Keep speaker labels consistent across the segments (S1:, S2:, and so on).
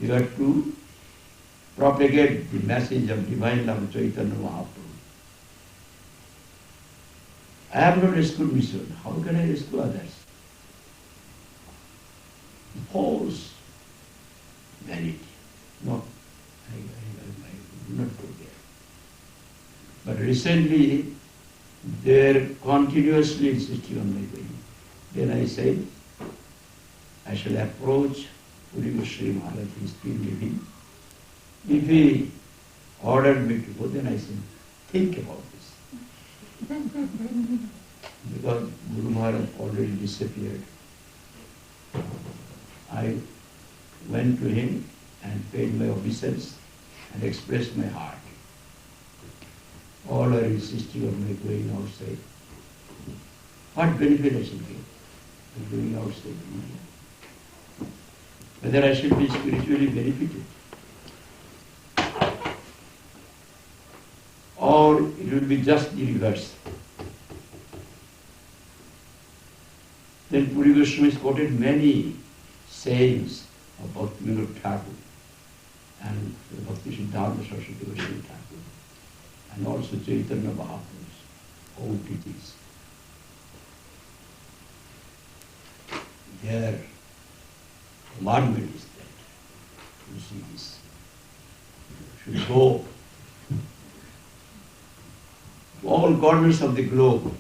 S1: You have to propagate the message of divine love Chaitanya Mahaprabhu. I have not rescued myself. How can I rescue others? False vanity. No, I do not go there. But recently, they are continuously insisting on my going. Then I said, I shall approach Puri Sri Maharaj, he is still living. If he ordered me to go, then I said, think about this. Because Guru Maharaj already disappeared. I went to him and paid my obeisance and expressed my heart. All are insisting on my going outside. What benefit I shall get of going outside India? Whether I should be spiritually benefited, or it will be just the reverse. Then Puri Goswami quoted many sayings of Bhaktivinoda Thakur and Bhakti Siddhanta Saraswati Goswami Thakur, and also Chaitanya Mahaprabhu's old teachings. Their commandment is that you see this. You should go to all corners of the globe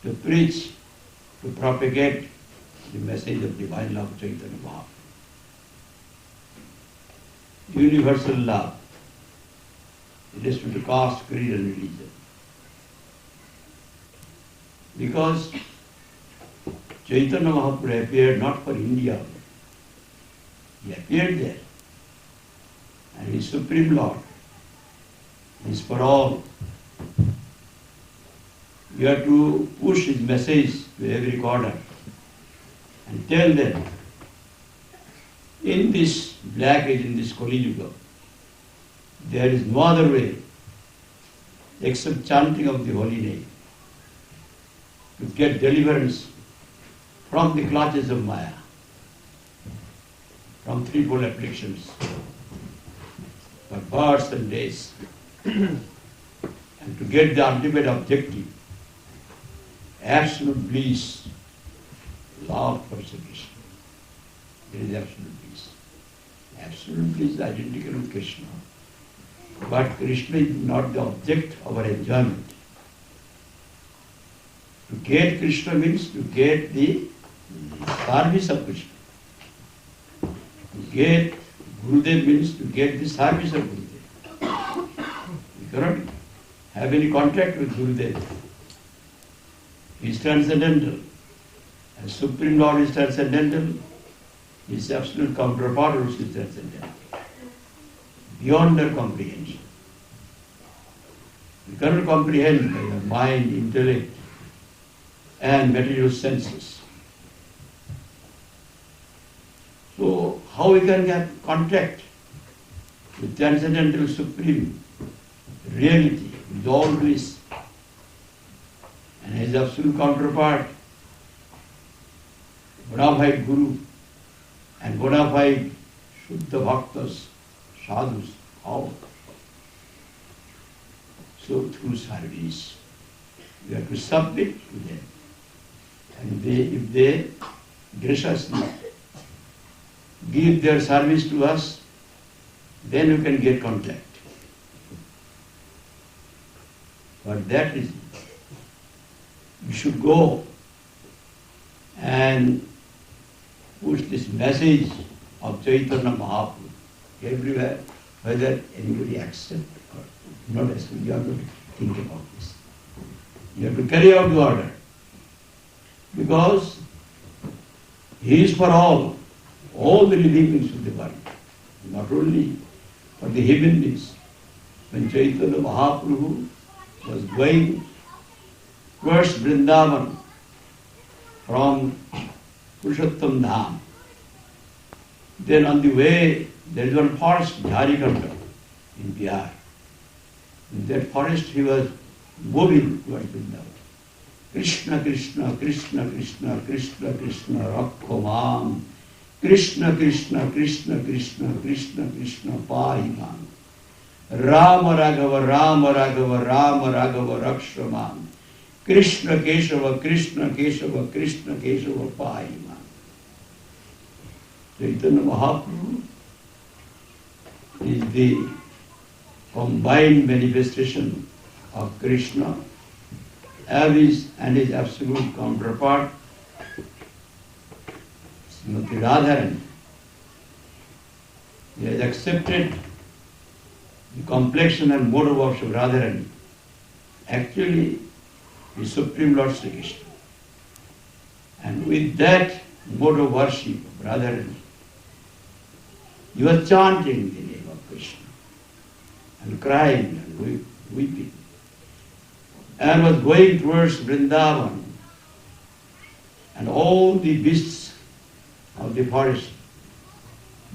S1: to preach, to propagate the message of divine love Chaitanya Mahaprabhu. Universal love, irrespective of caste, creed and religion. Because Chaitanya Mahaprabhu appeared not for India, he appeared there. And he is Supreme Lord. He is for all. You have to push his message to every corner and tell them, in this black age, in this Kali Yuga, there is no other way except chanting of the holy name to get deliverance from the clutches of Maya, from threefold afflictions, for births and days, and to get the ultimate objective, absolute bliss, love for Krishna. There is absolute bliss. Absolute bliss is identical with Krishna. But Krishna is not the object of our enjoyment. To get Krishna means to get the service of Krishna. To get Gurudev means to get the service of Gurudev. You cannot have any contact with Gurudev. He is transcendental. And Supreme Lord is transcendental. His absolute counterpart also is transcendental. Beyond our comprehension. You cannot comprehend by your mind, intellect, and material senses. So, how we can have contact with transcendental supreme reality, with all this, and his absolute counterpart, bona fide Guru, and bona fide Shuddha Bhaktas, Sadhus, how? So, through service, we have to submit to them. And if they graciously give their service to us, then we can get contact. For that reason, we should go and push this message of Chaitanya Mahaprabhu everywhere, whether anybody accepts or not accept. You have to think about this. You have to carry out the order. Because he is for all the living beings of the world, not only for the human beings. When Chaitanya Mahaprabhu was going towards Vrindavan from Purushottam Dham, then on the way there is one forest, Jharikanda, in Bihar. In that forest he was moving towards Vrindavan. Krishna, Krishna, Krishna, Krishna, Krishna, Krishna, Rakho Mam. Krishna, Krishna, Krishna, Krishna, Krishna, Krishna, Pahi Mam. Rama Raghava, Rama Raghava, Rama Raghava, Raksha Mam. Krishna Keshava, Krishna Keshava, Krishna Keshava, Pahi Mam. Chaitanya Mahaprabhu is the combined manifestation of Krishna and his absolute counterpart, Srimati Radharani. He has accepted the complexion and mode of worship of Radharani. Actually, the Supreme Lord Sri Krishna. And with that mode of worship of Radharani, you are chanting the name of Krishna and crying and weeping, and was going towards Vrindavan, and all the beasts of the forest,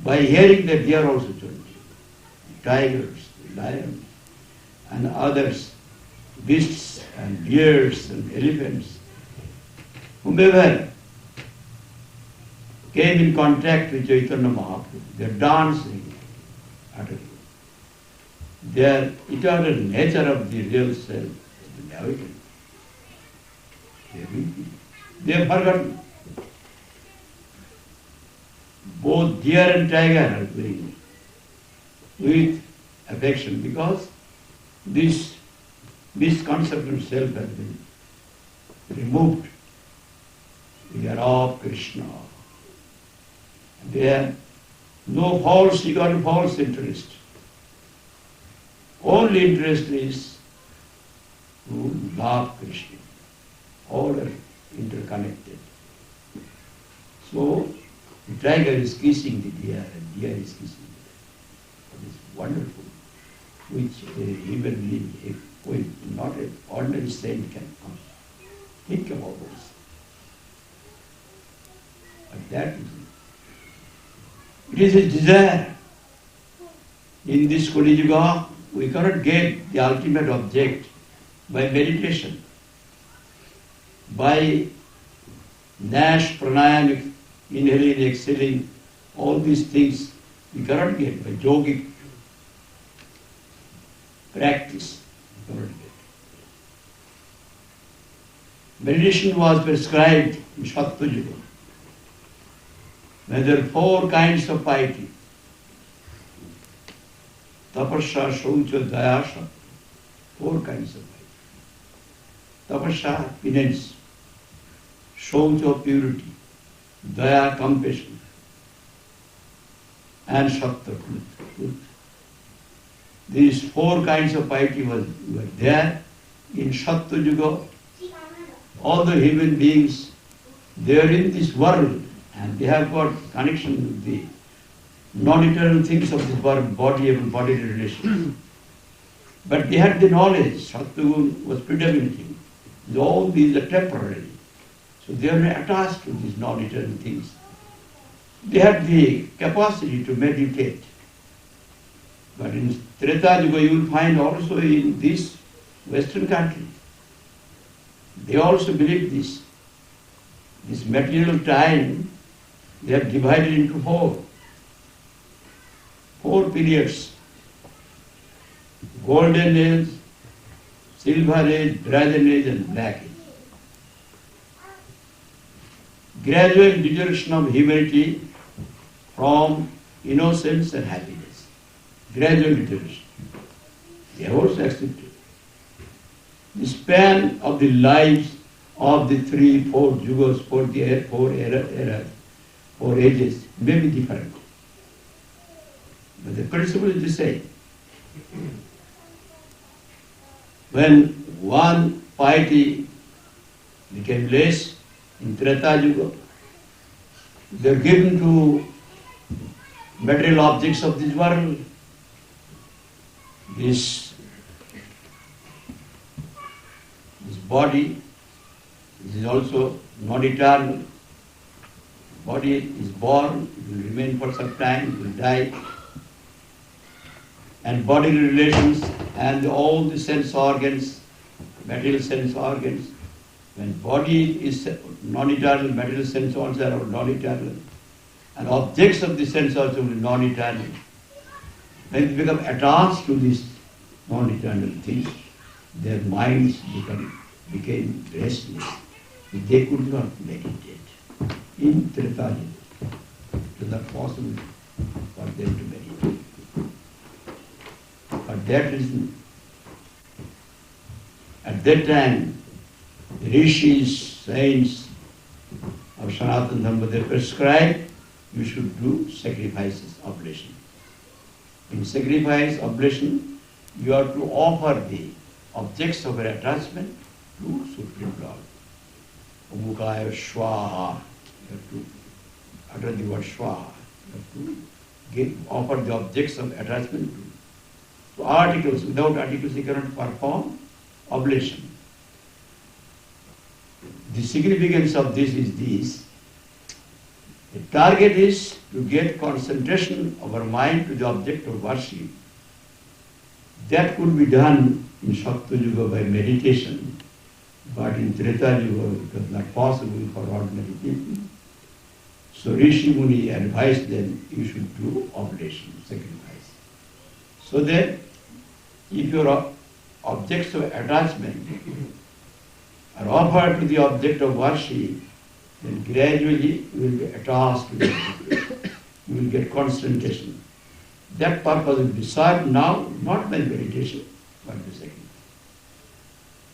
S1: by hearing that they are also chanting, tigers, lions, and others, beasts and deers and elephants, whomever came in contact with Chaitanya Mahaprabhu, they are dancing utterly. Their eternal nature of the real self has been awakened. They have forgotten. Both deer and tiger are doing with affection, because this concept of self has been removed. We are of Krishna. They have no false ego and false interest. Only interest is to love Krishna. All are interconnected. So the tiger is kissing the deer and deer is kissing the tiger. It is wonderful, which a human being, not an ordinary saint can think about this. But that is it. It is a desire. In this Kali Yuga, we cannot get the ultimate object by meditation, by Nash, Pranayama, inhaling, exhaling, all these things we cannot get by yogic practice. We cannot get. Meditation was prescribed in Sattva Yuga. There are 4 kinds of piety: tapasya, shaucha, daya, sattva. 4 kinds of piety. Tapasya, penance; shaucha, purity; daya, compassion; and sattva, truth. These 4 kinds of piety were there in Sattva Yuga. All the human beings, they are in this world, and they have got connection with the non-eternal things of this world, body and bodily relation. But they had the knowledge, Sattva was predominating. All these are temporary. So they are attached to these non-eternal things. They had the capacity to meditate. But in Tirtha Yuga, you will find also in this Western country, they also believe this. This material time, they have divided into 4. 4 periods: golden age, silver age, brazen age, and black age. Gradual deterioration of humanity from innocence and happiness. Gradual deterioration. They have also accepted. The span of the lives of the 3, 4 yugas, 4 eras, 4 ages may be different. But the principle is the same. When one piety became less in Tirtha Yuga, they are given to material objects of this world. This body is also not eternal. Body is born, it will remain for some time, it will die. And bodily relations and all the sense organs, material sense organs, When body is non-eternal, material sense also are non-eternal, and objects of the sense also will be non-eternal. When they become attached to these non-eternal things, their minds became restless. They could not meditate. In Tirtha, it was not possible for them to meditate. For that reason, at that time, the rishis, saints of Sanatana Dharma, they prescribed you should do sacrifices, oblation. In sacrifice, oblation, you are to offer the objects of your attachment to Supreme Lord. Umukaya Swaha. You have to utter the word Swaha. You have to offer the objects of attachment to articles. Without articles, you cannot perform oblation. The significance of this is this. The target is to get concentration of our mind to the object of worship. That could be done in Shakta Yuga by meditation, but in Tirtha Yuga it was not possible for ordinary people. So Rishi Muni advised them, you should do oblation, sacrifice. So that if your objects of attachment are offered to the object of worship, then gradually you will be attached to the object. You will get concentration. That purpose will be served now, not by meditation, but by sacrifice.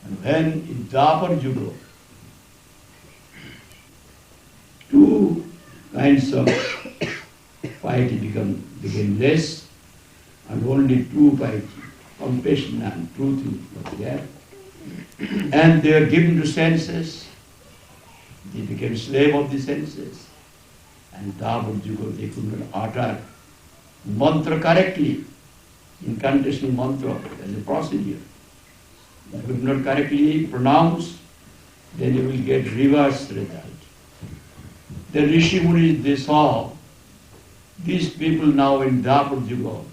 S1: And when in Dwapar Yuga, two kinds of piety became less, and only two piety, compassion and truth was there. And they were given to senses. They became slave of the senses. And Dwapar Yuga, they could not utter mantra correctly, incantation mantra as a procedure. If you could not correctly pronounce, then you will get reverse result. The Rishi Munis, they saw these people now in Dwapar Yuga,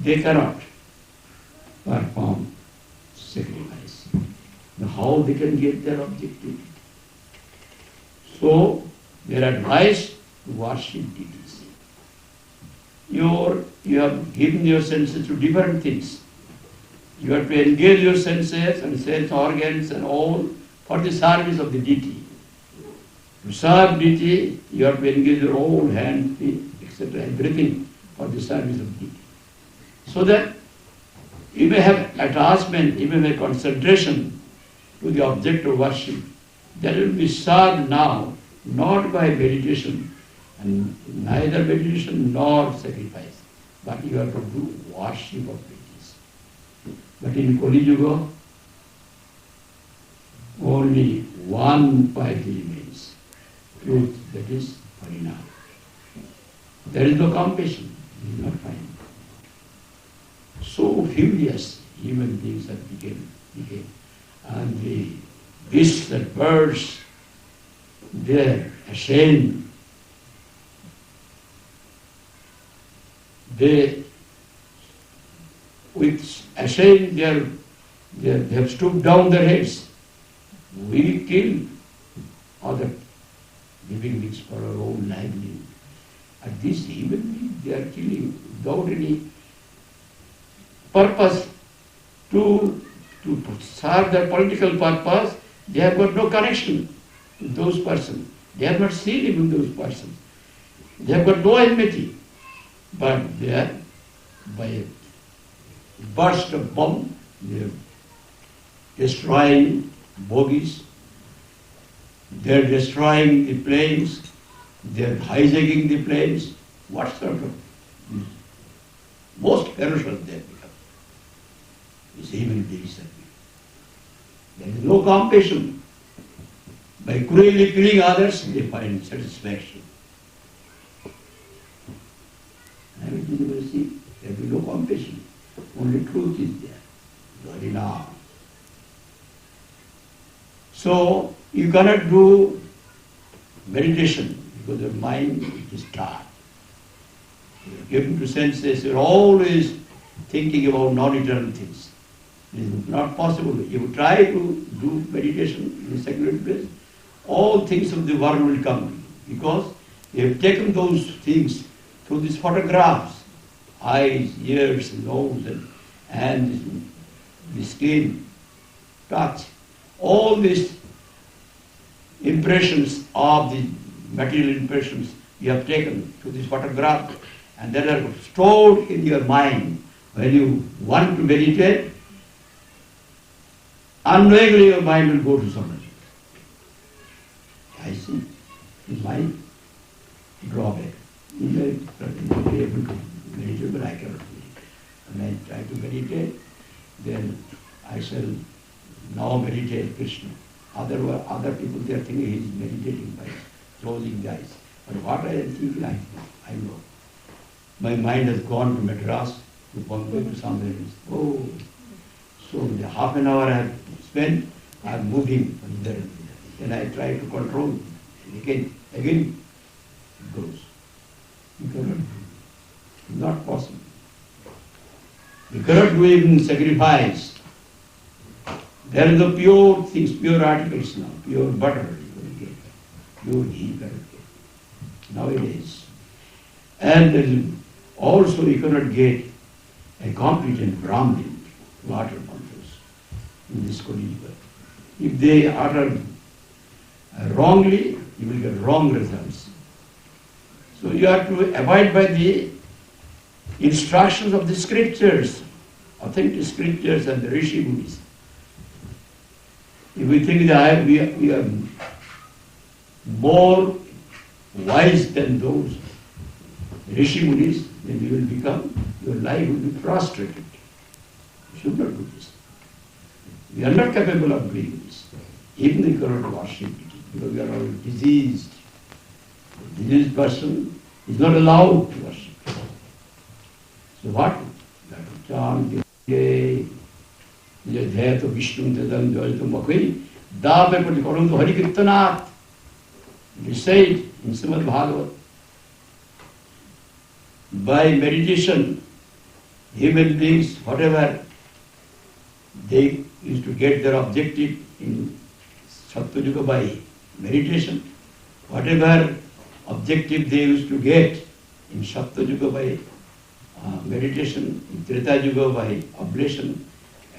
S1: they cannot perform sacrifice. Now how they can get their objective? So they are advised to worship deities. You have given your senses to different things. You have to engage your senses and sense organs and all for the service of the deity. To serve deity, you have to engage your whole hand, feet, etc., everything for the service of deity. So that you may have attachment, you may have concentration to the object of worship. That will be served now, not by meditation, and neither meditation nor sacrifice, but you have to do worship of deities. But in Kali Yuga, only one piety remains, truth, that is Harinam. There is no compassion, you will not find. So furious human beings have became. And the beasts and birds, they are ashamed. They, with ashamed, they have stooped down their heads. We kill other living beings for our own livelihood. And these human beings, they are killing without any purpose to serve their political purpose. They have got no connection with those persons. They have not seen even those persons. They have got no enmity. But they are, by a burst of bomb, they are destroying bogies, they are destroying the planes, they are hijacking the planes. What sort of most ferocious they have become. These human beings have become. There is no compassion. By cruelly killing others, they find satisfaction. And everything you will see, there will be no compassion. Only truth is there. Very now. So you cannot do meditation because your mind is dark. You are given to senses, you are always thinking about non-eternal things. It is not possible. If you try to do meditation in a secluded place, all things of the world will come, because you have taken those things through these photographs, eyes, ears, nose, and the skin, touch. All these impressions of the material impressions you have taken through this photograph, and that are stored in your mind. When you want to meditate, unknowingly your mind will go to somebody. I see. It's my drawback. You may be able to meditate, but I cannot meditate. When I try to meditate, then I shall now meditate Krishna. Other people, they are thinking he is meditating by closing the eyes. But what I am thinking, I know. My mind has gone to Madras, to Bombay, to somewhere else. Oh, so the half an hour I have spent, I am moving from there. Then I try to control it. And again it goes. You cannot do it. Not possible. You cannot do even sacrifice. There is the pure things, pure articles now, pure butter you can get, pure ghee you can get nowadays. And also you cannot get a competent Brahmin water pumpers in this Kali-yuga. If they utter wrongly, you will get wrong results. So you have to abide by the instructions of the scriptures, authentic scriptures and the Rishi Munis. If we think that we are more wise than those Rishi Munis, then you will become, your life will be frustrated. You should not do this. We are not capable of doing this. Even if you cannot worship it, because we are all diseased. A diseased person is not allowed to worship. So what? You have to chant, Jai to Vishnu Tadam Jai to Makai, Dabe Pati Karam to Hari Kirtanat. It is said in Srimad Bhagavad. By meditation, human beings, whatever they used to get their objective in Sattva Yuga by meditation, whatever objective they used to get in Sattva Yuga by meditation, in Tirtha Yuga by oblation,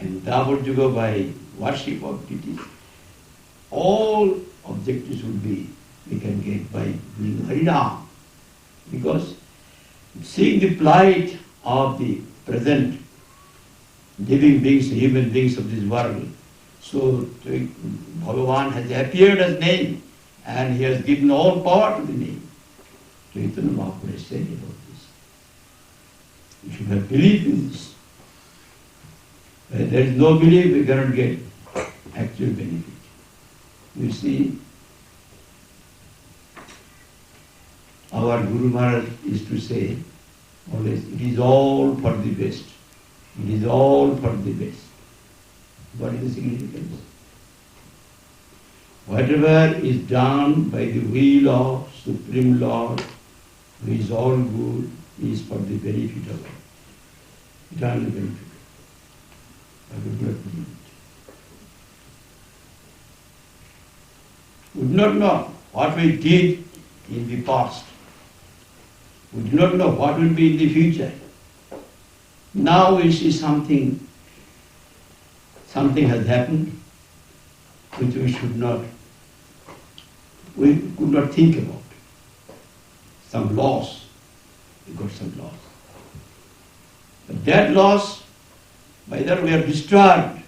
S1: and Dhamma Yuga by worship of deities, all objectives would be we can get by doing Harinam. Because seeing the plight of the present living beings, human beings of this world, so Bhagavan has appeared as name and he has given all power to the name. Chaitanya Mahaprabhu has said about this. You should have belief in this. When there is no belief, we cannot get actual benefit. You see, our Guru Maharaj used to say always, it is all for the best. It is all for the best. What is the significance? Whatever is done by the will of Supreme Lord, who is all good, is for the benefit of all. Eternal benefit. I would not believe it. We do not know what we did in the past. We do not know what will be in the future. Now we see something has happened which we could not think about. Some loss, we got some loss. But that loss, by that we are disturbed.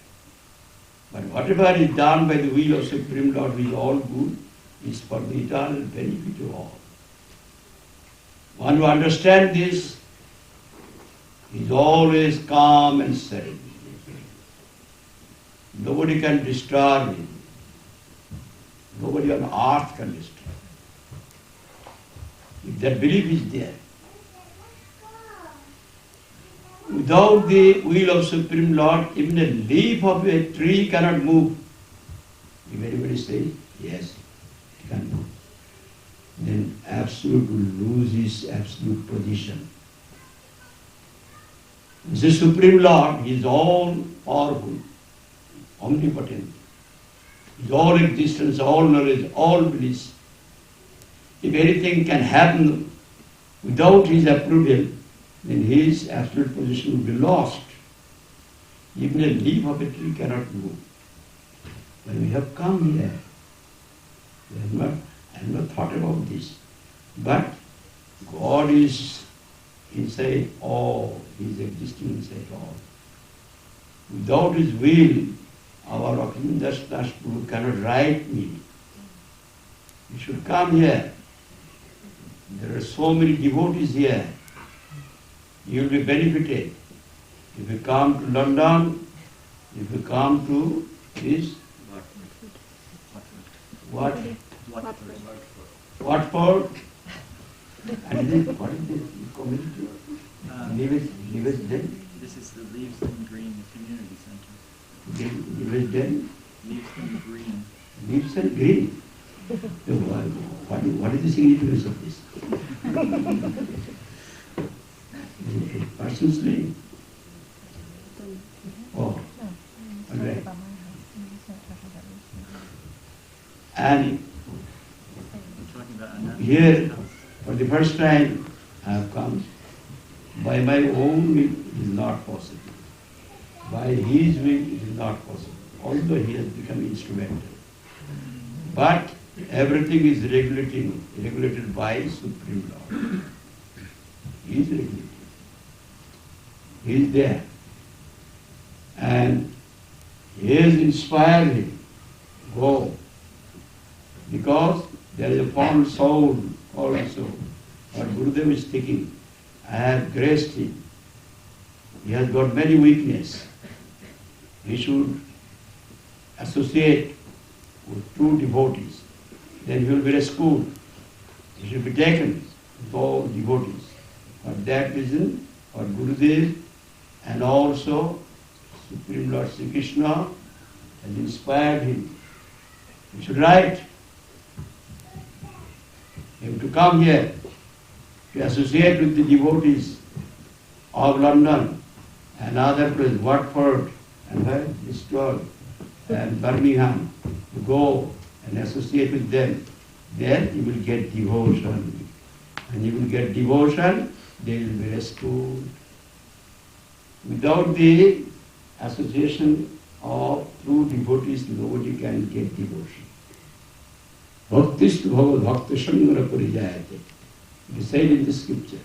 S1: But whatever is done by the will of Supreme Lord, who is all good, is for the eternal benefit of all. One who understands this is always calm and serene. Nobody can disturb him. Nobody on earth can disturb. If that belief is there, without the will of Supreme Lord, even a leaf of a tree cannot move. If anybody says, yes, it can move, then absolute will lose his absolute position. This is Supreme Lord. He is all powerful, omnipotent. He is all existence, all knowledge, all bliss. If anything can happen without His approval, then His absolute position will be lost. Even a leaf of a tree cannot move. When we have come here, I have not thought about this. But God is inside all. He is existing inside all. Without His will, our Akhildas Das Guru cannot write me. You should come here. There are so many devotees here. You will be benefited. If you come to London, if you come to this Watford, and what is this community? Leavesdene?
S2: This is the Leavesdene Green Community Center.
S1: Leavesdene?
S2: Leavesdene Green.
S1: Leavesdene Green? What is the significance of this? A person's name? Oh, all right. And here, for the first time, I have come. By my own will, it is not possible. By His will, it is not possible. Although He has become instrumental. But everything is regulated by Supreme Lord. He is regulated. He is there. And He has inspired him. Go. Because there is a formed soul also. What Gurudev is thinking, I have graced him. He has got many weaknesses. He should associate with true devotees. Then he will be rescued. He should be taken with all devotees. For that reason, for Gurudev and also Supreme Lord Sri Krishna has inspired him. He should write him to come here to associate with the devotees of London and other places, Watford and Bristol and Birmingham, to go and associate with them. Then you will get devotion. And you will get devotion, they will be rescued. Without the association of true devotees, nobody can get devotion. Bhaktistu bhagavad bhakta sangara parijayate. It is said in the scripture.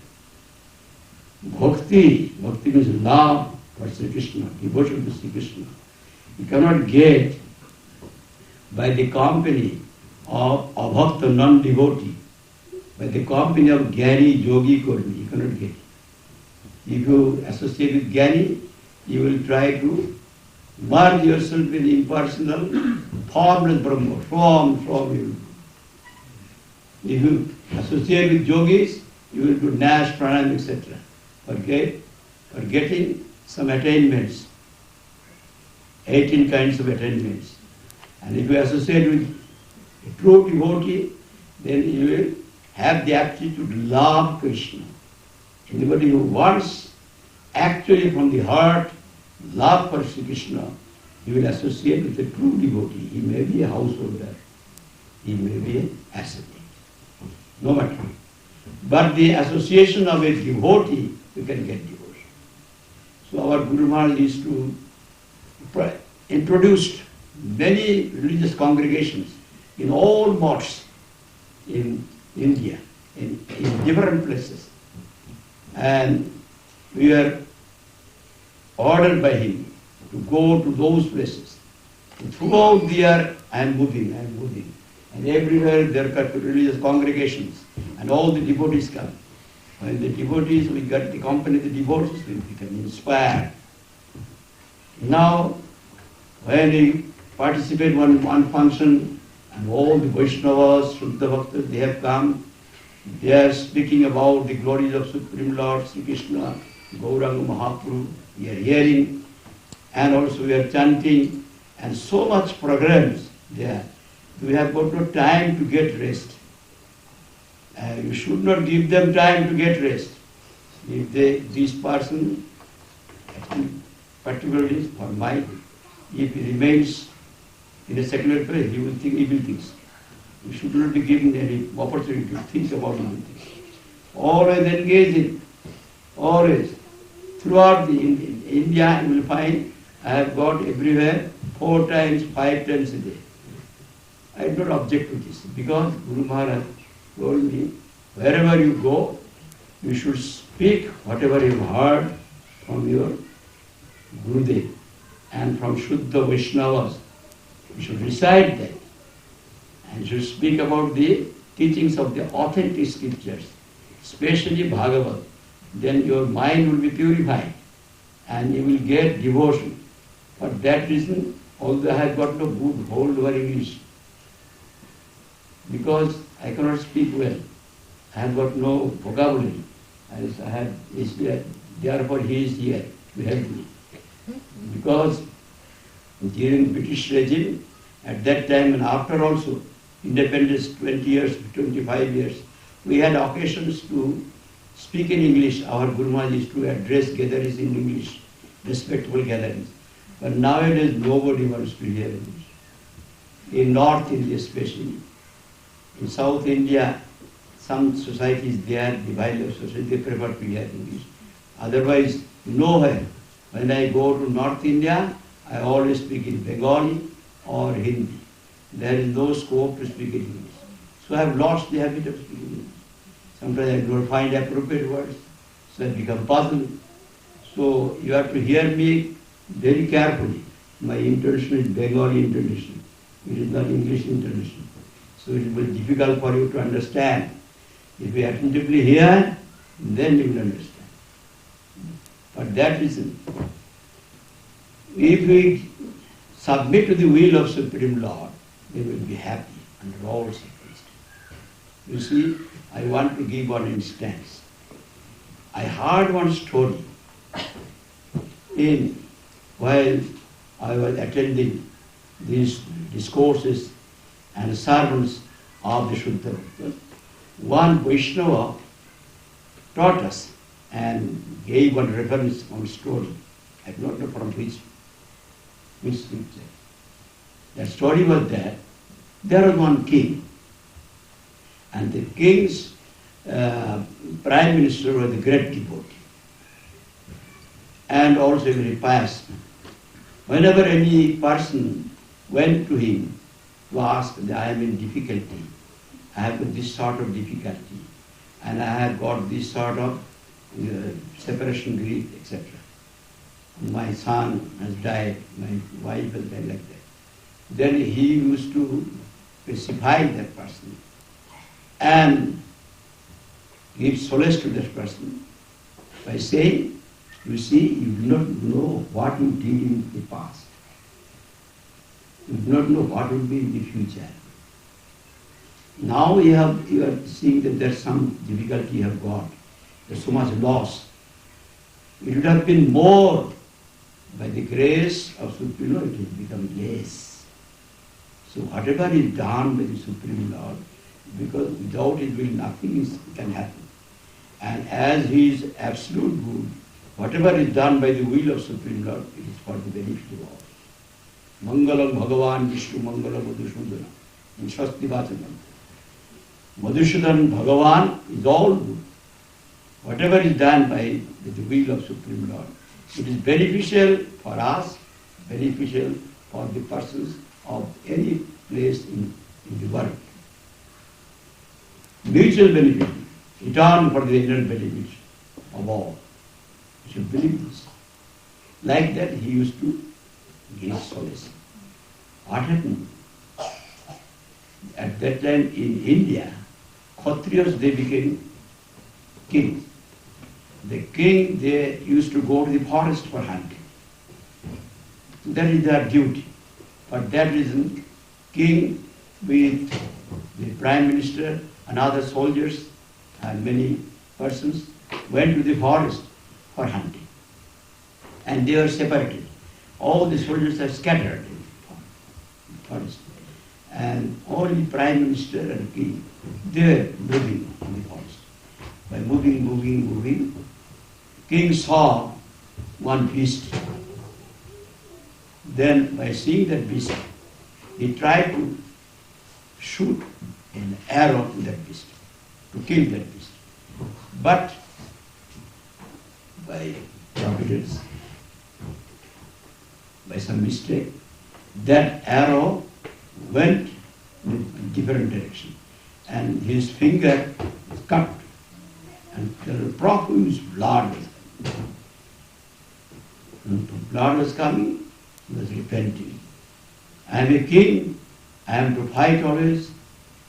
S1: Bhakti means love for Sri Krishna, devotion to Sri Krishna. You cannot get by the company of abhakta, non-devotee, by the company of Gyani, Yogi, Kormi. You cannot get it. If you associate with Gyani, you will try to merge yourself with impersonal, formless Brahma, from you. If you associate with yogis, you will do Nash, Pranayam, etc. For getting some attainments, 18 kinds of attainments. And if you associate with a true devotee, then you will have the aptitude to love Krishna. Anybody who wants actually from the heart love for Sri Krishna, he will associate with a true devotee. He may be a householder, he may be an ascetic, no matter. But the association of a devotee, you can get devotion. So our Guru Maharaj used to introduce many religious congregations in all mosques in India, in different places. And we are ordered by him to go to those places. And throughout the year, I am moving. And everywhere there are religious congregations, and all the devotees come. When the devotees, we got the company of the devotees, we become inspired. Now, when we participate in one function, and all the Vaishnavas, Shuddha Bhaktas, they have come, they are speaking about the glories of Supreme Lord Sri Krishna, Gauranga Mahaprabhu, we are hearing, and also we are chanting, and so much programs there. We have got no time to get rest. You should not give them time to get rest. If this person particularly for my, if he remains in a secular place, he will think evil things. We should not be given any opportunity to think about evil things. Always engage in, always. Throughout the India, you will find I have got everywhere 4 times, 5 times a day. I do not object to this because Guru Maharaj told me, wherever you go, you should speak whatever you heard from your Gurudev and from Shuddha Vaishnavas. You should recite that and should speak about the teachings of the authentic scriptures, especially Bhagavad. Then your mind will be purified and you will get devotion. For that reason, although I have got no good hold over English, because I cannot speak well, I have got no vocabulary. Therefore he is here to help me. Because during British regime, at that time and after also, independence 20 years, 25 years, we had occasions to speak in English. Our Guru Maharaj used to address gatherings in English, respectful gatherings. But nowadays nobody wants to hear English. In North India especially. In South India, some societies there, the Vailav society, they prefer to hear English. Otherwise, nowhere. When I go to North India, I always speak in Bengali or Hindi. There is no scope to speak in English. So I have lost the habit of speaking English. Sometimes I do not find appropriate words, so I become puzzled. So you have to hear me very carefully. My intonation is Bengali intonation. It is not English intonation. So it will be difficult for you to understand. If you attentively hear, then you will understand. For that reason, if we submit to the will of Supreme Lord, we will be happy under all circumstances. You see, I want to give one instance. I heard one story while I was attending these discourses and sermons of the Shuddha Bhakta. One Vaishnava taught us and gave one reference on story. I do not know from which scripture. The story was that there was one king, and the king's prime minister was a great devotee and also a very pious man. Whenever any person went to him to ask that I am in difficulty, I have got this sort of difficulty, and I have got this sort of separation grief, etc. My son has died, my wife has died, like that. Then he used to specify that person and give solace to that person by saying, you see, you do not know what you did in the past. You do not know what will be in the future. Now you are seeing that there's some difficulty you have got. There's so much loss. It would have been more. By the grace of Supreme Lord, it has become less. So whatever is done by the Supreme Lord, because without His will nothing can happen. And as He is absolute good, whatever is done by the will of Supreme Lord, it is for the benefit of all. Mangalam Bhagavan Vishnu Mangalam Madhusudana. In Shasti Vachanam. Madhusudan Bhagavan is all good. Whatever is done by the will of Supreme Lord, it is beneficial for us, beneficial for the persons of any place in the world. Mutual benefit, eternal for the eternal benefit of all. You should believe this. Like that he used to give solace. What happened? At that time in India, Kshatriyas, they became kings. The king, they used to go to the forest for hunting. That is their duty. For that reason, king with the prime minister and other soldiers and many persons went to the forest for hunting. And they were separated. All the soldiers are scattered in the forest. And only prime minister and king, they were moving in the forest. By moving, king saw one beast. Then by seeing that beast, he tried to shoot an arrow to that beast, to kill that beast. But by providence, by some mistake, that arrow went in a different direction, and his finger was cut, and the profuse blood was coming. When the blood was coming, he was repenting. I am a king, I am to fight always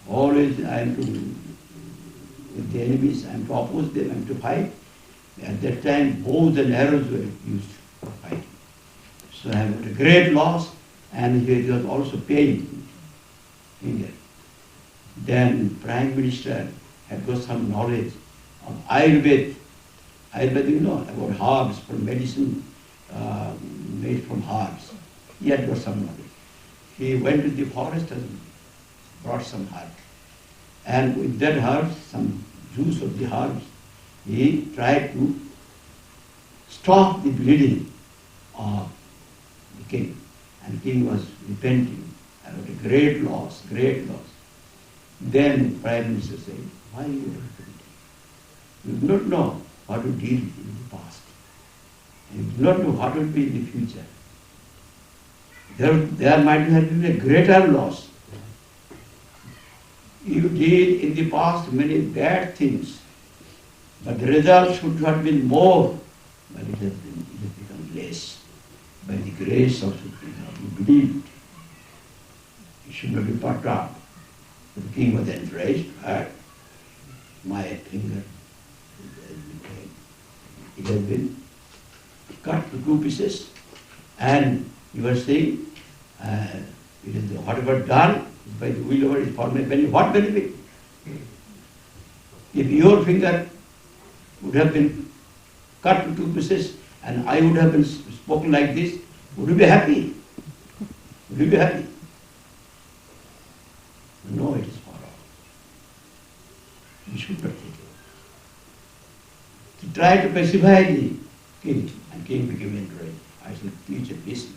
S1: I am to, with the enemies, I am to oppose them, I am to fight. At that time, bows and arrows were used for fighting. So I have a great loss, and he was also pain finger. Then Prime Minister had got some knowledge of Ayurveda. Ayurveda, you know, about herbs, from medicine made from herbs. He had got some knowledge. He went to the forest and brought some herbs. And with that herbs, some juice of the herbs, he tried to stop the bleeding of the king. And the king was repenting about a great loss, great loss. Then Prime Minister said, why are you repenting? You do not know what you did in the past. And you do not know what will be in the future. There might have been a greater loss. You did in the past many bad things, but the result should have been more, but it has become less. By the grace of Supreme Lord, you believed. It should not be put up. The king was enraged, but my finger, it has been cut to 2 pieces, and you were saying, it is whatever done is by the will of it is for my benefit. What benefit? If your finger would have been cut to 2 pieces and I would have been spoken like this, would you be happy? Would you be happy? No, it is for all. You should not take it. To try to pacify the king, and king became enraged. I should teach a lesson.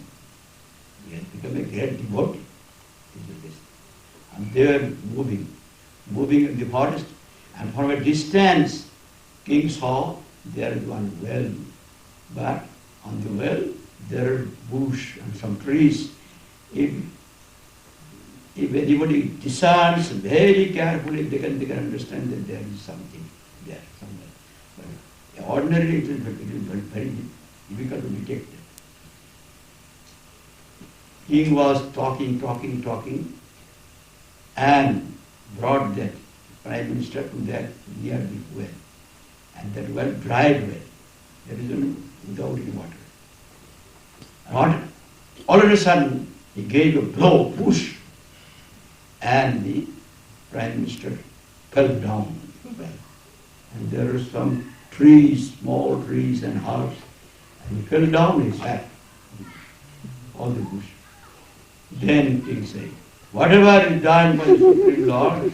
S1: He has become a great devotee. And they were moving in the forest, and from a distance, king saw there is one well, but on the well there are bush and some trees. If anybody discerns very carefully, they can understand that there is something there somewhere. But ordinarily it is very difficult to detect it. King was talking, and brought that Prime Minister to that near the well. And that well, dried well. There is without any water. And all of a sudden, he gave a blow, push, and the Prime Minister fell down the well. And there were some trees, small trees and herbs, and he fell down, he sat, all the bush. Then king said, whatever is done by the Supreme Lord,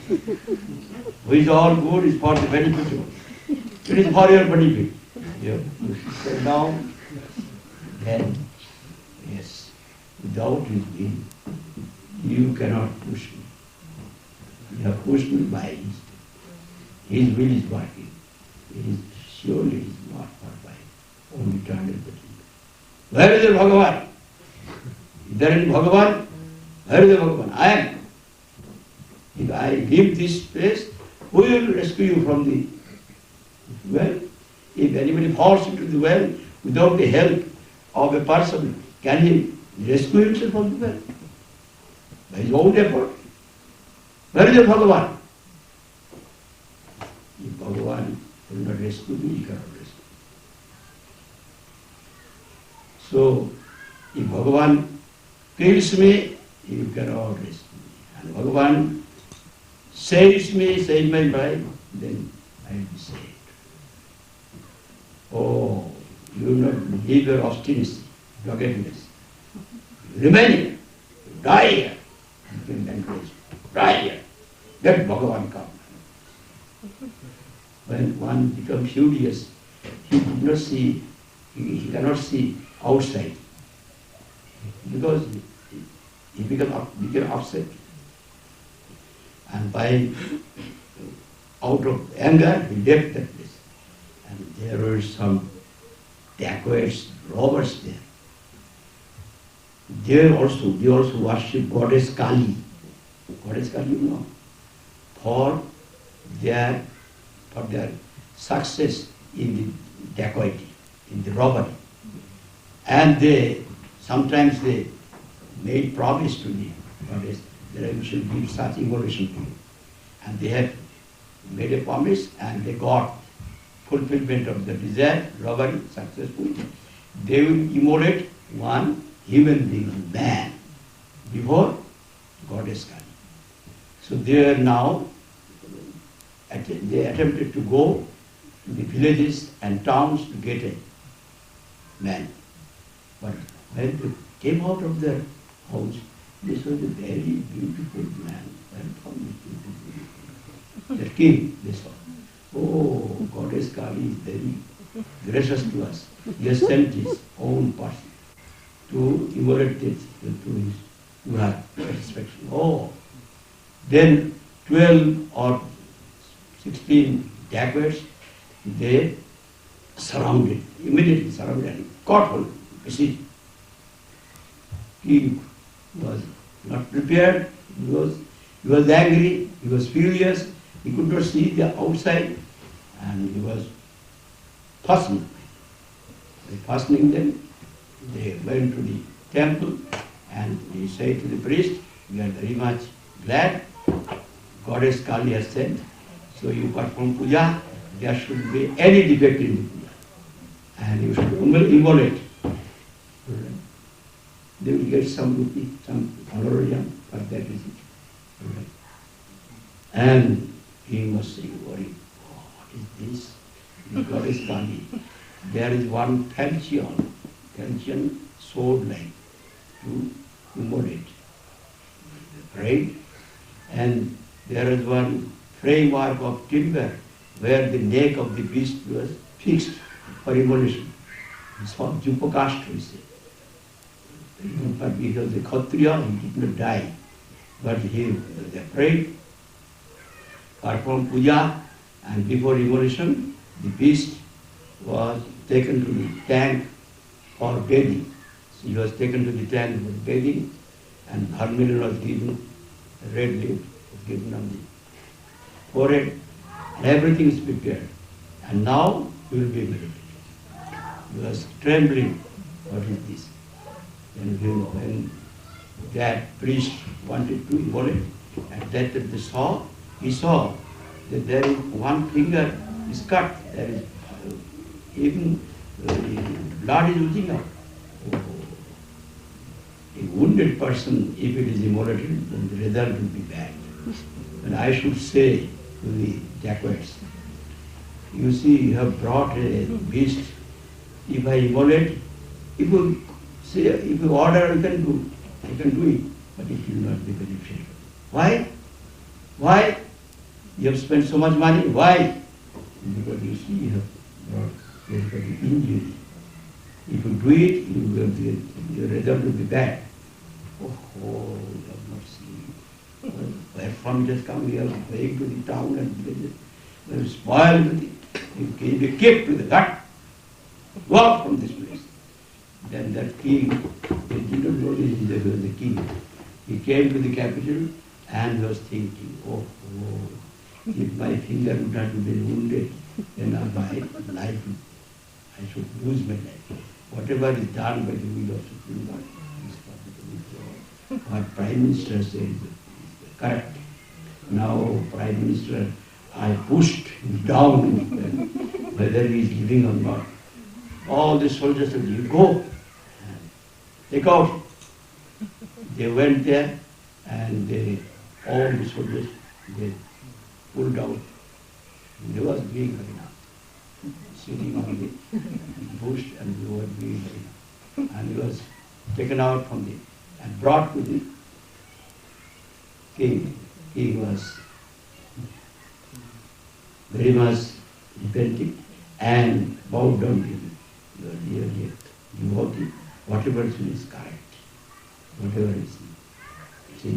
S1: who is all good, is for the benefit of you. It is for your benefit. You sit down, then, yes, without his will, you cannot push me. You have pushed me by his will is working. It is surely is not for by only eternal benefit. Where is the Bhagavan? Is there any Bhagavan? Where is the Bhagavan? I am. If I leave this place, who will rescue you from the well? If anybody falls into the well without the help of a person, can he rescue himself from the well? By his own effort. Where is the Bhagavan? If Bhagavan will not rescue me, he cannot rescue. So, if Bhagavan kills me, you cannot rescue me. And Bhagavan saves me, saves my life, then I will be saved. Oh, you will not leave your obstinacy, doggedness. Remain here, you die here, and can then praise. Die here. Let Bhagavan come. When one becomes furious, he could not see He cannot see outside because he became upset. And by out of anger, he left that place. And there were some dacoits, robbers there. They also worship goddess Kali. Goddess Kali, you know, for their success in the dacoity, in the robbery. And sometimes they made promise to the goddess that we should give such immolation to you. And they had made a promise and they got fulfillment of the desire, robbery, successful. They will immolate one human being, man, before goddess Kali. So they are now, they attempted to go to the villages and towns to get a man. But when they came out of their house, this was a very beautiful man. Welcome, the king, they saw. Oh, goddess Kali is very gracious to us. He has sent his own person to immolate this, to have satisfaction. Oh, then 12 or 16 dacoits, they immediately surrounded and caught hold. You see, he was not prepared, he was angry, he was furious, he could not see the outside, and he was fastening. By fastening them, they went to the temple, and he said to the priest, "We are very much glad goddess Kali has sent, so you perform puja, there should be any defect in the puja, and you should immolate. They will get some rupee, some honorarium for that reason." And he must say, worry, oh, what is this? The goddess Kali. There is one falchion sword line to immolate. Right? And there is one framework of timber where the neck of the beast was fixed for immolation. It's called Jupakashta, we say. But because the Kshatriya, he did not die. But he was afraid, performed puja, and before immolation, the beast was taken to the tank for bathing. So he was taken to the tank for bathing, and vermilion was given, red leaf was given on the forehead, and everything is prepared. And now he will be immolated. He was trembling, what is this? And when that priest wanted to immolate, at that he saw that there is one finger is cut, there is even blood is oozing out. A wounded person, if it is immolated, then the result will be bad. And I should say to the dacoits, you see, you have brought a beast. If I immolate, if you say, if you order, I can do it, but it will not be beneficial. Why? Why? You have spent so much money. Why? Because you see, you have brought an injury. If you do it, the result will be bad. Oh, you have not seen. Where from it has come, we are going to the town and villages. We have spoiled everything. You can be kicked to the gut. Go out from this place. Then that king, they did not know he was the king. He came to the capital and was thinking, oh, if my finger would not have been wounded, then my life, I should lose my life. Whatever is done by the will of Supreme God is for the will of God. What Prime Minister says is correct. Now, Prime Minister, I pushed him down, whether he is living or not. All the soldiers said, you go, take out. They went there and all the soldiers, they pulled out. They was doing enough. Sitting on the bush and they were doing enough. And he was taken out from and brought to the king. He was very much repenting and bowed down to him. You are really a devotee. Whatever is correct. Whatever is. See,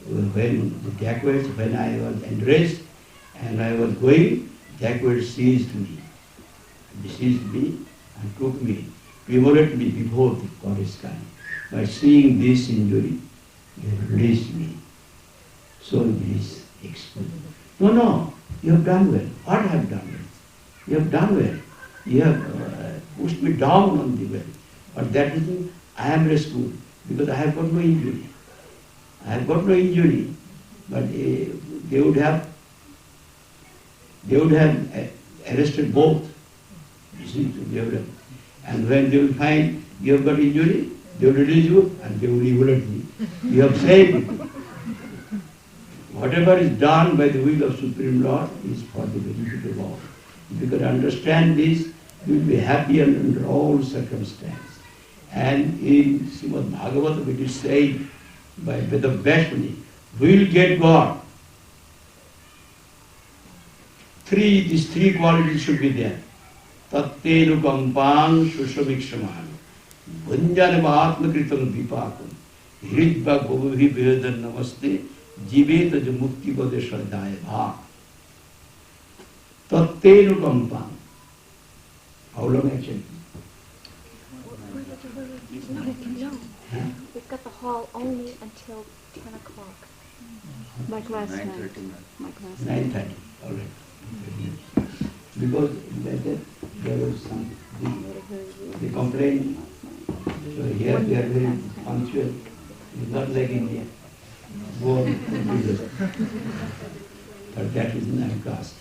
S1: when I was undressed and I was going, Jacquard seized me. He seized me and took me, immediately before the goddess came. By seeing this injury, he released me. So this explained. No, you have done well. What I have done well? You have done well. You have pushed me down on the well. But that isn't, I am rescued because I have got no injury. I have got no injury. But they would have arrested both. You see, they would have. And when they will find you have got injury, they will release you and they will liberate me. You have saved me. Whatever is done by the will of Supreme Lord is for the benefit of all. If you can understand this, you will be happy under all circumstances. And in Srimad Bhagavatam it is said by Vedas, we will get God. These three qualities should be there. Tattenu kampang sushavikshaman. Vanjanavatmakritam vipakam. Hridva govi vedan namaste. Jiveta mukti pade shraddhaya bha. Tattenu kampang. How long actually?
S3: We've got the hall only until 10 o'clock. Like last night.
S1: 9:30. All right. Because there was some the complaint. So here we are very punctual. It's not like India. Go on. But that is in our class.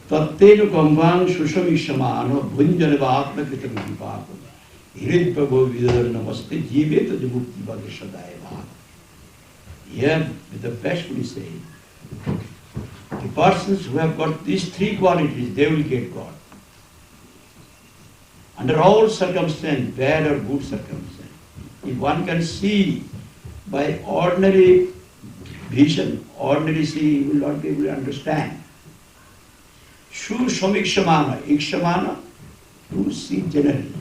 S1: Tattenu kambang sushavishamano bhunjanava atmakritam vipakam. Hridva govidar namaste jiveta mukti pade shraddhaya bha. Here with the best we say, the persons who have got these three qualities, they will get God. Under all circumstances, bad or good circumstances. If one can see by ordinary vision, ordinary see, he will not be able to understand. Shu samikshamana, ikshamana, to see generally.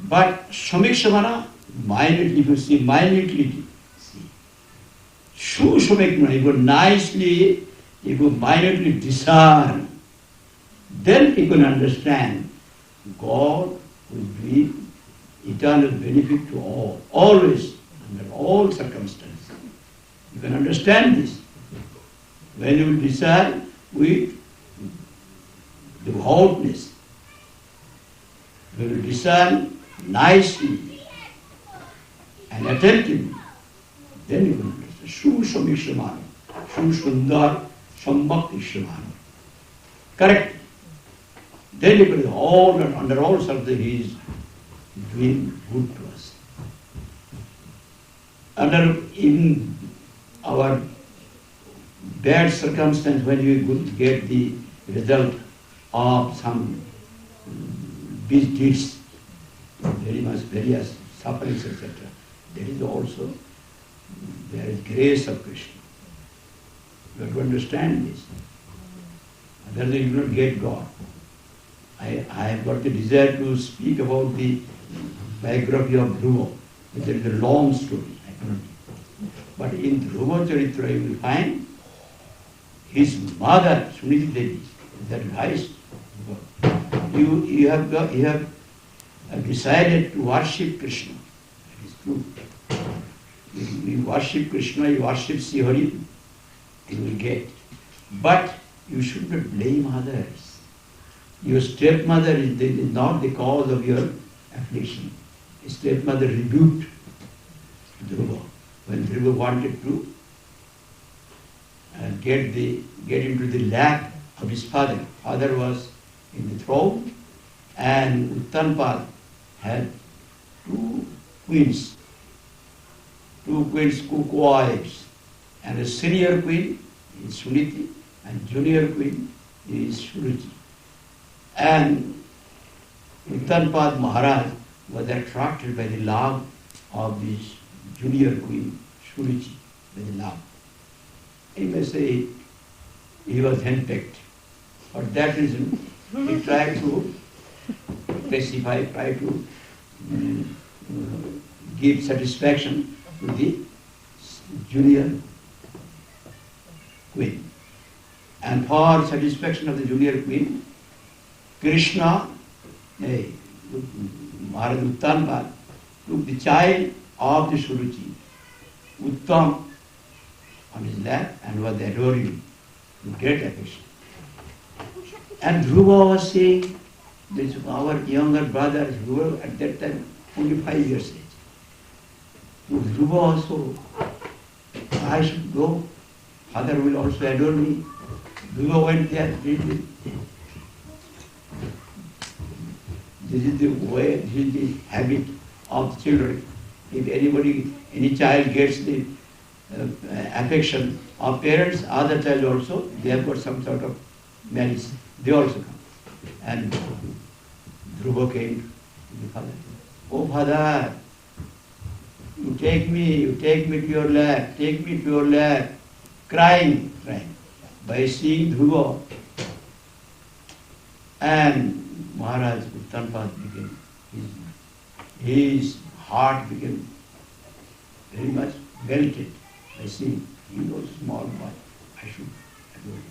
S1: But samikshamana, minutely, if you see minutely, see. Shu samikshamana, you go nicely, you go minutely discern. Then you can understand God will be eternal benefit to all, always, under all circumstances. You can understand this. When you will discern with devoutness, you will discern nicely and attentively, then you will understand. Shu samishamana, Shu sundar sambhakti shamana. Correct. Then you will all under all circumstances he is doing good to us. In our bad circumstance, when we could get the result of some big deeds, various sufferings, etc., there is grace of Krishna. You have to understand this. Otherwise you will not get God. I have got the desire to speak about the biography of Dhruva. There is a long story. I cannot. But in Dhruva Charitra you will find his mother, Suniti Devi, that highest God. You have decided to worship Krishna. That is true. You worship Krishna, you worship Srihari, you will get. But you should not blame others. Your stepmother is not the cause of your affliction. Stepmother rebuked Dhruva when Dhruva wanted to get into the lap of his father. Father was in the throne, and Uttanpad had two queens, co-wives, and a senior queen is Suniti, and junior queen is Suruchi. And Uttanpad Maharaja was attracted by the love of this junior queen, Suruchi, by the love. He may say he was henpecked. For that reason, he tried to pacify, tried to give satisfaction to the junior queen. And for satisfaction of the junior queen, Krishna, Maharaja Uttanpad, took the child of the Suruchi, Uttam, on his lap and was adoring with great affection. And Dhruva was saying, this our younger brother, Dhruva at that time only 5 years age. So Dhruva also, I should go, father will also adore me. Dhruva went there, this is the way, this is the habit of the children. If anybody, any child gets the affection of parents, other child also, they have got some sort of malice. They also come. And Dhruva came to the father. Oh father, you take me to your lap, take me to your lap. Crying. By seeing Dhruva. And Maharaj Uttanpad became, his heart became very much melted by seeing he was a small boy. I should adore him.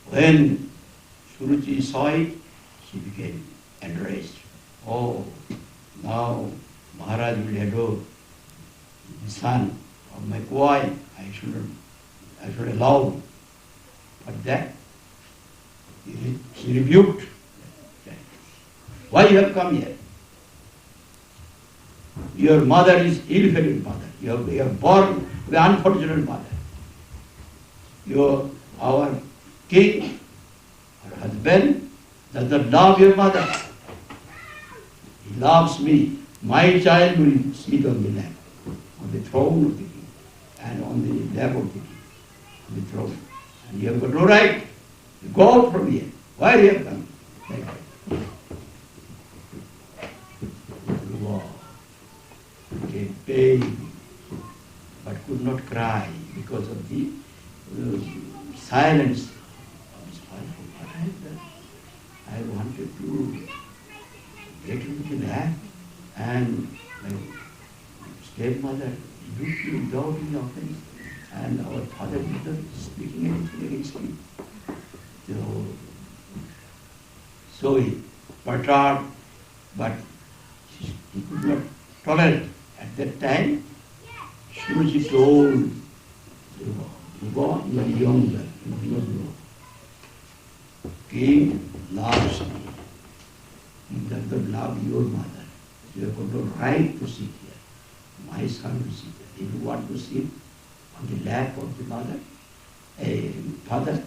S1: When Suruchi saw it, she became enraged. Oh, now Maharaj will adore the son of my wife. I should allow. But that, she rebuked. Why you have come here? Your mother is ill-fated mother. You are born with an unfortunate mother. Our king, our husband, does not love your mother. He loves me. My child will sit on the lap, on the throne of the king, and on the lap of the king, on the throne. And you have got no right to go out from here. Why you have come? Like that. Became pale, but could not cry because of the silence of his father. What I have done? I wanted to get into the lap, and my stepmother rebuked me without any offense, and our father did not speaking anything against me. So he perturbed, but he could not tolerate. At that time, Suruchi told Dhruva, you are younger, you do not know. King loves me. He does not love your mother. You have got no right to sit here. My son will sit here. If you want to sit on the lap of the mother, father,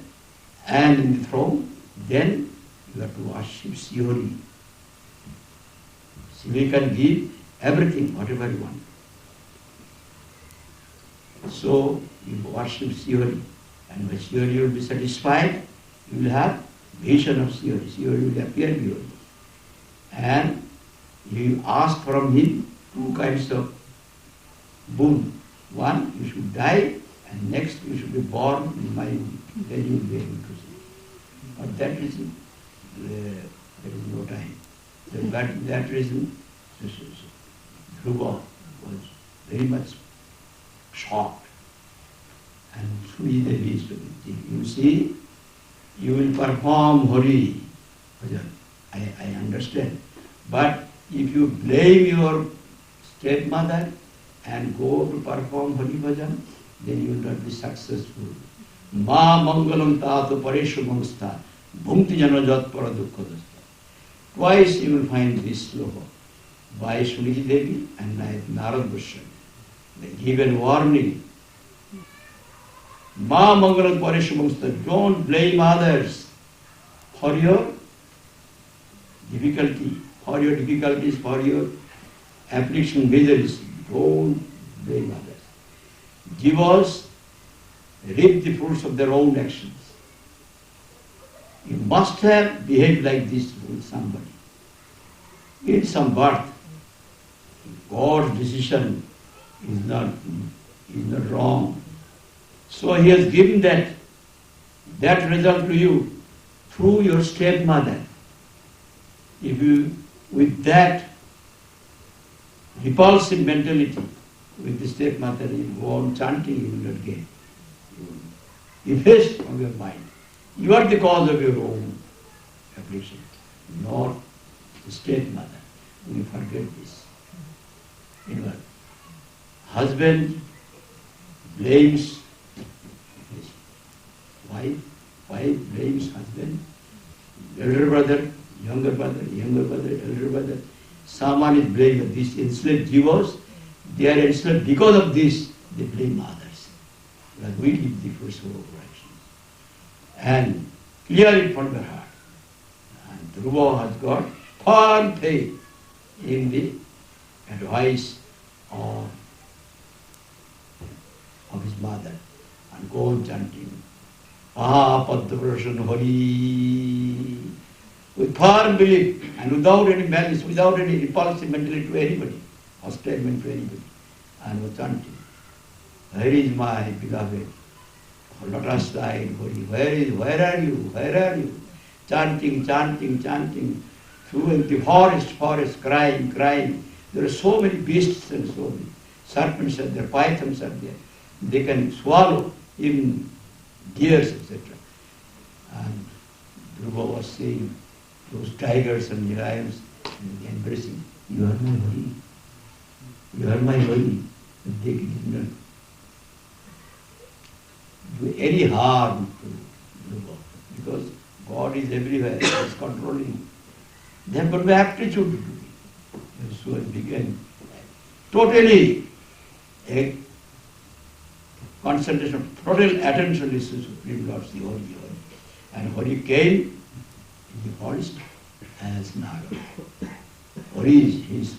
S1: and in the throne, then you have to worship Siyori. Siva can give everything, whatever you want. So you worship Siyori, and when Siyori will be satisfied, you will have vision of Siyori. Siyori will appear before you. And you ask from him 2 kinds of boon. One, you should die, and next you should be born in my womb. Then you will be able to see. But that reason, there is no time. But that reason, Dhruva was very much shocked. And Sri Devi is to be, you see, you will perform Hari Bhajan. I understand. But if you blame your stepmother and go to perform Hari Bhajan, then you will not be successful. Ma mangalam tato pareshu mangsta bhumti jana jat para dukkha. Twice you will find this sloka by Suniti Devi and Narad Goswami. They give a warning. Ma mangalam pareshu mangsta. Don't blame others for your difficulty, for your difficulties, for your affliction, miseries. Don't blame others. Jivas reap the fruits of their own actions. You must have behaved like this with somebody. In some birth, God's decision is not wrong. So He has given that result to you through your stepmother. If you, with that repulsive mentality, with the stepmother, you go on chanting, you will not get. You erase from your mind. You are the cause of your own affliction, not the stepmother. We forget this. You know, husband blames his wife, wife blames husband, elder brother, younger brother, elder brother. Someone is blamed. These enslaved Jews, they are enslaved because of this, they blame others. Because we live the first world of corrections. And clear it from the heart. And Dhruva has got firm faith in the advice of his mother, and go on chanting Padmaprashan Hari with firm belief and without any malice, without any repulsive mentality to anybody, hostile mentality to anybody, and was chanting, where is my beloved? Lotus light Hari, where are you? Where are you? Chanting, chanting, chanting, through the forest, crying, crying. There are so many beasts and so many serpents are there, pythons are there. They can swallow even deers, etc. And Dhruva was saying, those tigers and lions embracing, you are my Hari. You are my Hari. But they did not do any harm to Dhruva, because God is everywhere, He is controlling. They have got the aptitude to do it. And so it began totally a concentration of total attention is to Supreme Lord, the Hari. And Hari came in the forest as Naga. Hari is his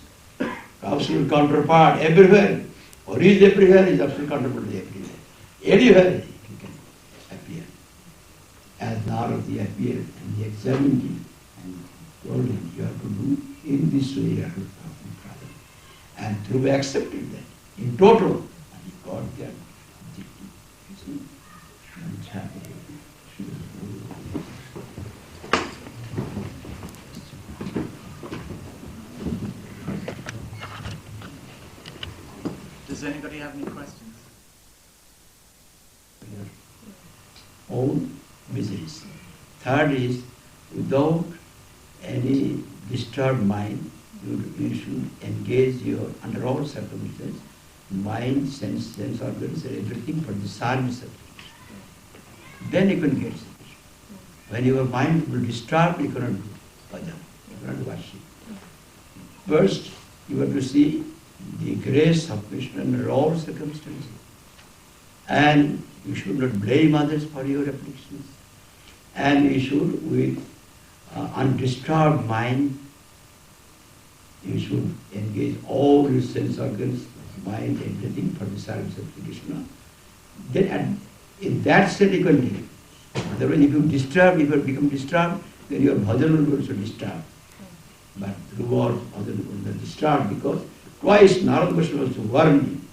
S1: absolute counterpart everywhere. Hari is everywhere, his absolute counterpart is everywhere. Anywhere he can appear. As Narad appeared and he examined him and told him, you have to do in this way, you have to talk to Father. And Dhruva accepted that in total, and he got that objective. You see? And it's happening.
S2: Does anybody have any questions?
S1: Own miseries. Third is, without any disturbed mind, you should engage your, under all circumstances, mind, sense organs, everything for the service of it. Then you can get it. When your mind will disturb, you cannot do bhajan, you cannot worship. First, you have to see the grace of Krishna under all circumstances. And you should not blame others for your afflictions. And you should, with undisturbed mind, you should engage all your sense organs, mind, everything for the service of Krishna. Then in that state you can live. Otherwise, if you become disturbed, then your bhajan will also disturb. But Dhruva's bhajan will not disturb, because twice Narad Goswami also warned him.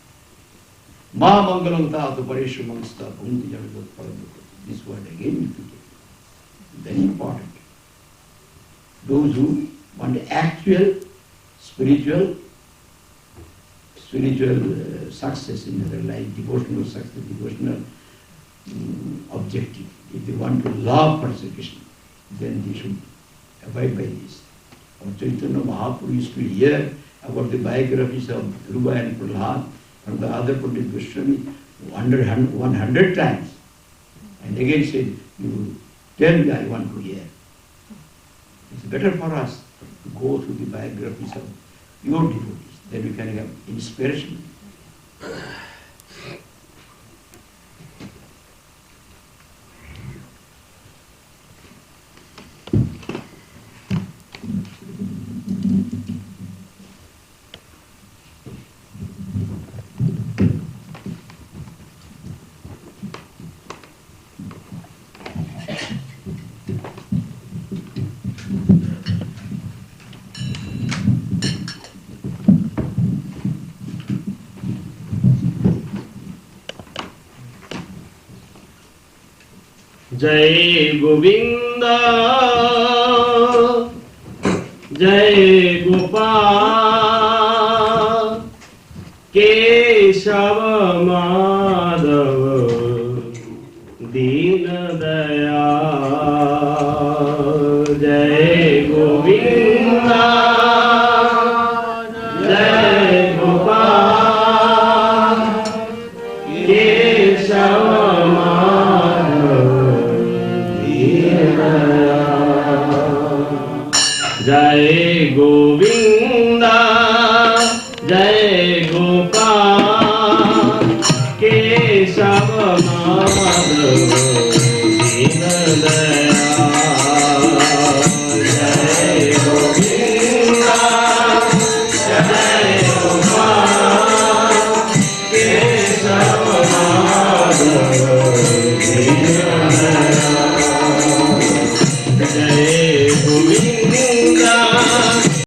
S1: Ma mangalam tato parishu mangsta bhundi janagot paradukati. This word again repeated. Very important. Those who want actual spiritual success in their life, devotional success, devotional objective. If they want to love persecution, then they should abide by this. Our Chaitanya Mahaprabhu used to hear about the biographies of Dhruva and Prahlad from the other Pandit Goswami 100 times. And again said, you tell me, I want to hear. It's better for us to go through the biographies of pure devotees. Then we can have inspiration.
S4: Jai Govind Jai Gopal Keshav Madhav Deen Dayal Jai Govind Jai Gopal Keshav